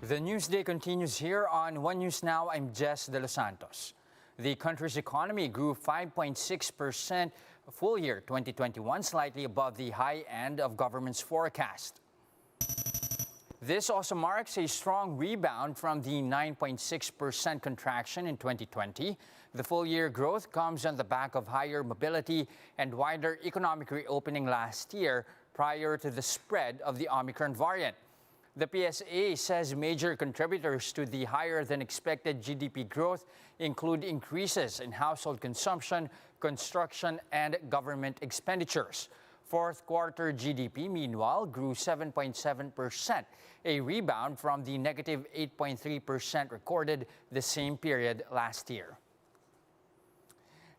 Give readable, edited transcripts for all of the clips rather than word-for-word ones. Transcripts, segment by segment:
The news day continues here on One News Now. I'm Jess De Los Santos. The country's economy grew 5.6% full year 2021, slightly above the high end of government's forecast. This also marks a strong rebound from the 9.6% contraction in 2020. The full year growth comes on the back of higher mobility and wider economic reopening last year prior to the spread of the Omicron variant. The PSA says major contributors to the higher than expected GDP growth include increases in household consumption, construction, and government expenditures. Fourth quarter GDP, meanwhile, grew 7.7%, a rebound from the negative 8.3% recorded the same period last year.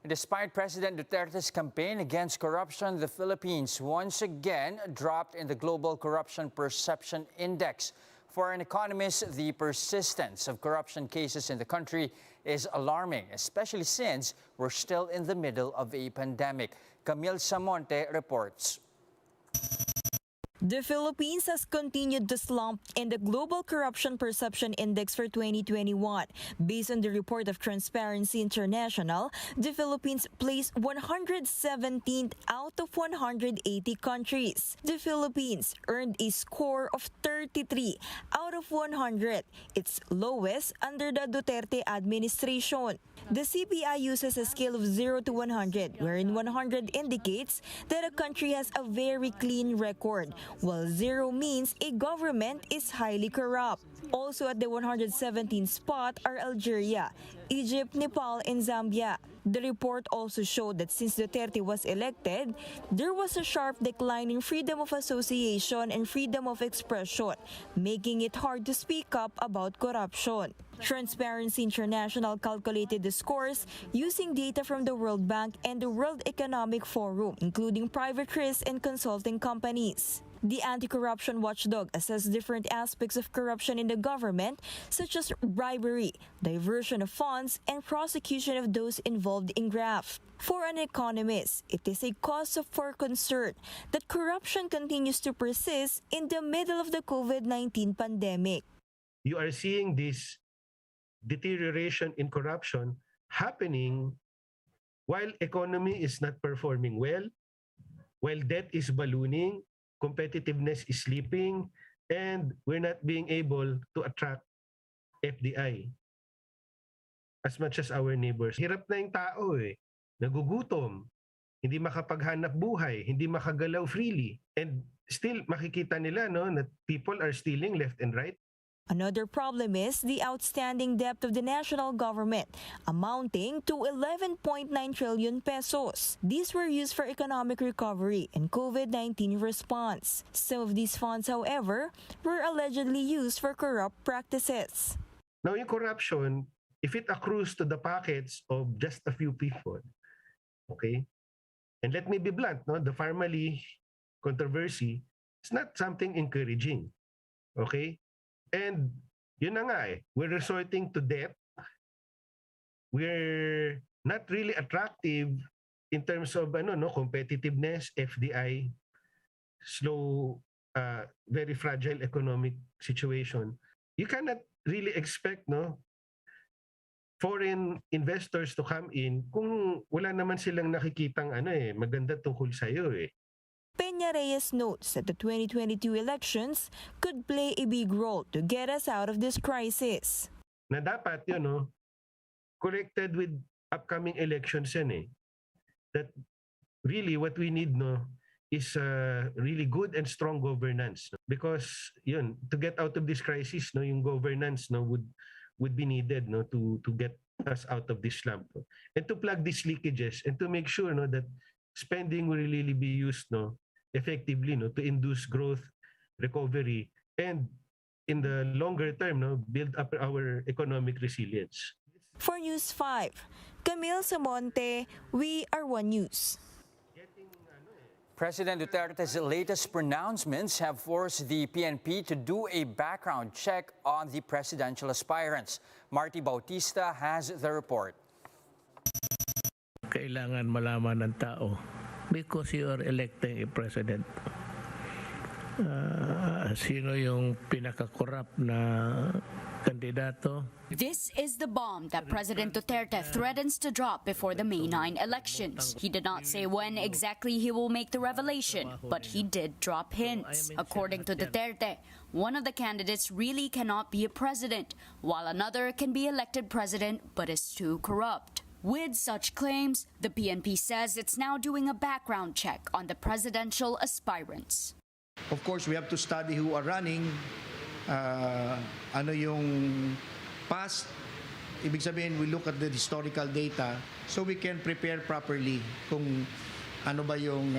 Despite President Duterte's campaign against corruption, the Philippines once again dropped in the Global Corruption Perception Index. For an economist, the persistence of corruption cases in the country is alarming, especially since we're still in the middle of a pandemic. Camille Samonte reports. The Philippines has continued to slump in the Global Corruption Perception Index for 2021. Based on the report of Transparency International, the Philippines placed 117th out of 180 countries. The Philippines earned a score of 33 out of 100, its lowest under the Duterte administration. The CPI uses a scale of 0 to 100, wherein 100 indicates that a country has a very clean record, while 0 means a government is highly corrupt. Also at the 117th spot are Algeria, Egypt, Nepal, and Zambia. The report also showed that since Duterte was elected, there was a sharp decline in freedom of association and freedom of expression, making it hard to speak up about corruption. Transparency International calculated the scores using data from the World Bank and the World Economic Forum, including private risk and consulting companies. The anti-corruption watchdog assessed different aspects of corruption in the government, such as bribery, diversion of funds, and prosecution of those involved in graft. For an economist, it is a cause for concern that corruption continues to persist in the middle of the COVID-19 pandemic. You are seeing this deterioration in corruption happening while economy is not performing well, while debt is ballooning, competitiveness is slipping, and we're not being able to attract FDI as much as our neighbors. Hirap na yung tao nagugutom, hindi makapaghanap buhay, hindi makagalaw freely, and still makikita nila that people are stealing left and right. Another problem is the outstanding debt of the national government, amounting to 11.9 trillion pesos. These were used for economic recovery and COVID-19 response. Some of these funds, however, were allegedly used for corrupt practices. Now, yung corruption, if it accrues to the pockets of just a few people, okay? And let me be blunt, the Pharmaly controversy is not something encouraging, okay? And yun na nga we're resorting to debt. We're not really attractive in terms of competitiveness, FDI, slow, very fragile economic situation. You cannot really expect foreign investors to come in kung wala naman silang nakikitang maganda tungkol sa'yo Peña Reyes notes that the 2022 elections could play a big role to get us out of this crisis. Na dapat connected with upcoming elections that really what we need is really good and strong governance, because to get out of this crisis yung governance would be needed to get us out of this slump and to plug these leakages and to make sure that spending will really be used effectively to induce growth, recovery, and in the longer term build up our economic resilience. For News 5, Camille Samonte, we are One News. President Duterte's latest pronouncements have forced the PNP to do a background check on the presidential aspirants. Marty Bautista has the report. Kailangan malaman ng tao because you are electing a president. sino yung pinaka-corrupt na kandidato. This is the bomb that President Duterte threatens to drop before the May 9 elections. He did not say when exactly he will make the revelation, but he did drop hints. According to Duterte, one of the candidates really cannot be a president, while another can be elected president but is too corrupt. With such claims, the PNP says it's now doing a background check on the presidential aspirants. Of course, we have to study who are running, ano yung past. Ibig sabihin, we look at the historical data so we can prepare properly kung ano ba yung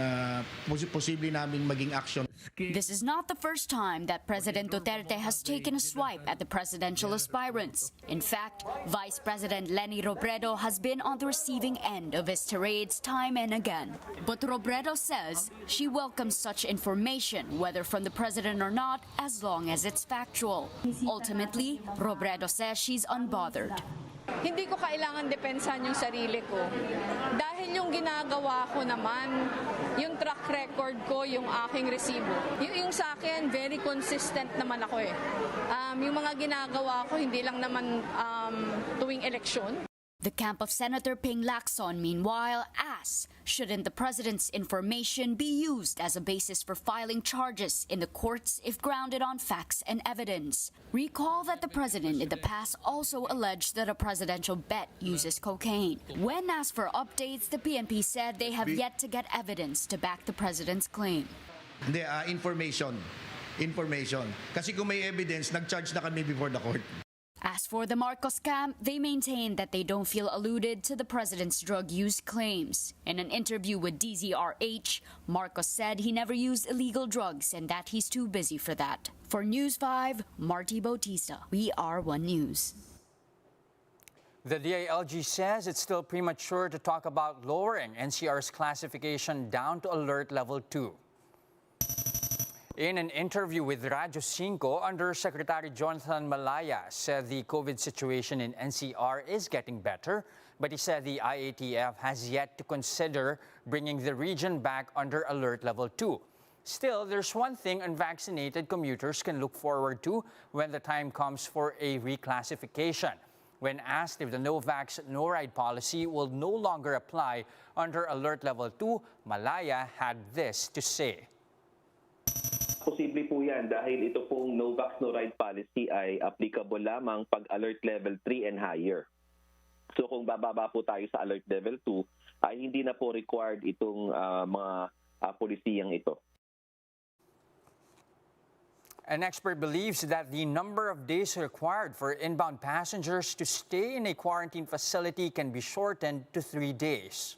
posible namin maging action. This is not the first time that President Duterte has taken a swipe at the presidential aspirants. In fact, Vice President Leni Robredo has been on the receiving end of his tirades time and again. But Robredo says she welcomes such information, whether from the president or not, as long as it's factual. Ultimately, Robredo says she's unbothered. Hindi ko kailangan depensahan yung sarili ko. Dahil yung ginagawa ko naman, yung track record ko, yung aking resibo. Yung sa akin, very consistent naman ako eh. Yung mga ginagawa ko, hindi lang naman tuwing eleksyon. The camp of Senator Ping Lacson, meanwhile, asks, shouldn't the president's information be used as a basis for filing charges in the courts if grounded on facts and evidence? Recall that the president in the past also alleged that a presidential bet uses cocaine. When asked for updates, the PNP said they have yet to get evidence to back the president's claim. Hindi, information. Kasi kung may evidence, nag-charge na kami before the court. As for the Marcos camp, they maintain that they don't feel alluded to the president's drug use claims. In an interview with DZRH, Marcos said he never used illegal drugs and that he's too busy for that. For News 5, Marty Bautista, We Are One News. The DILG says it's still premature to talk about lowering NCR's classification down to alert level 2. In an interview with Radyo 5, Undersecretary Jonathan Malaya said the COVID situation in NCR is getting better, but he said the IATF has yet to consider bringing the region back under alert level 2. Still, there's one thing unvaccinated commuters can look forward to when the time comes for a reclassification. When asked if the no vax, no ride policy will no longer apply under alert level 2, Malaya had this to say. Posible po yan dahil ito pong no vax, no ride policy ay applicable lamang pag alert level 3 and higher. So kung bababa po tayo sa alert level 2, ay hindi na po required itong mga polisiyang ito. An expert believes that the number of days required for inbound passengers to stay in a quarantine facility can be shortened to 3 days.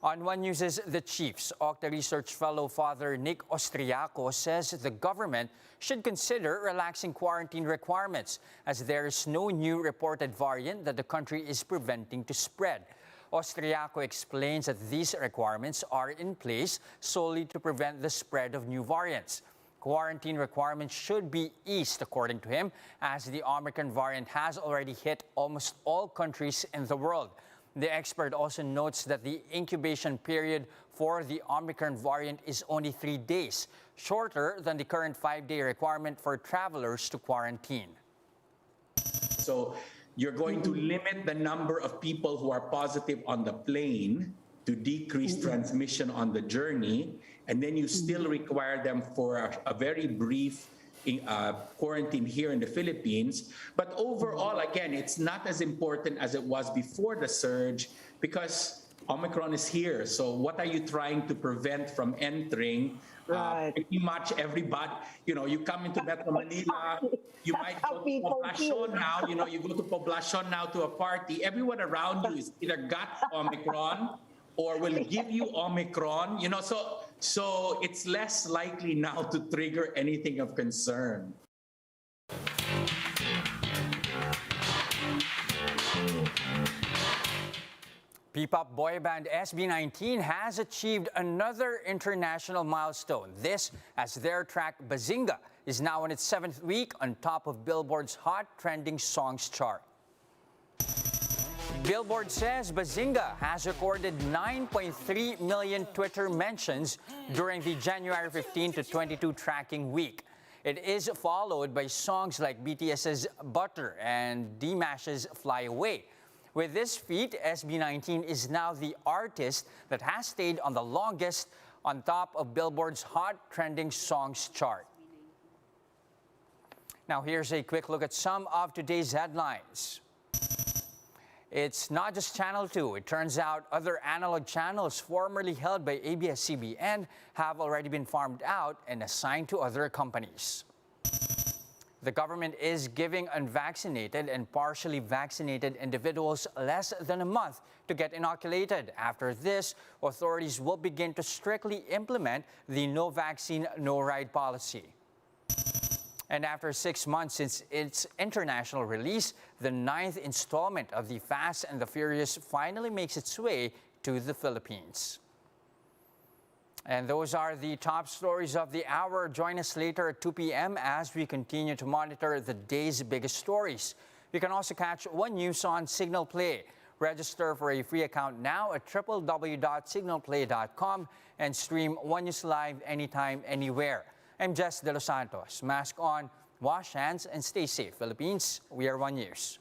On One News's The Chiefs, Octa Research Fellow Father Nick Austriaco says the government should consider relaxing quarantine requirements as there is no new reported variant that the country is preventing to spread. Austriaco explains that these requirements are in place solely to prevent the spread of new variants. Quarantine requirements should be eased, according to him, as the Omicron variant has already hit almost all countries in the world. The expert also notes that the incubation period for the Omicron variant is only 3 days, shorter than the current 5-day requirement for travelers to quarantine. So you're going to limit the number of people who are positive on the plane to decrease transmission on the journey, and then you still require them for a very brief quarantine here in the Philippines. But overall, again, it's not as important as it was before the surge because Omicron is here. So what are you trying to prevent from entering? Pretty much everybody, you come into Metro Manila, you might go to Poblacion now, you go to Poblacion now to a party. Everyone around you is either got Omicron or will give you Omicron, so it's less likely now to trigger anything of concern. P-pop boy band SB19 has achieved another international milestone. This as their track Bazinga is now in its 7th week on top of Billboard's Hot Trending Songs chart. Billboard says Bazinga has recorded 9.3 million Twitter mentions during the January 15 to 22 tracking week. It is followed by songs like BTS's Butter and D-Mash's Fly Away. With this feat, SB19 is now the artist that has stayed on the longest on top of Billboard's Hot Trending Songs chart. Now here's a quick look at some of today's headlines. It's not just Channel 2. It turns out other analog channels formerly held by ABS-CBN have already been farmed out and assigned to other companies. The government is giving unvaccinated and partially vaccinated individuals less than a month to get inoculated. After this, authorities will begin to strictly implement the no vaccine, no ride policy. And after 6 months since its international release, the 9th installment of The Fast and the Furious finally makes its way to the Philippines. And those are the top stories of the hour. Join us later at 2 p.m. as we continue to monitor the day's biggest stories. You can also catch One News on Signal Play. Register for a free account now at www.signalplay.com and stream One News live anytime, anywhere. I'm Jess De Los Santos. Mask on, wash hands, and stay safe. Philippines, we are One News.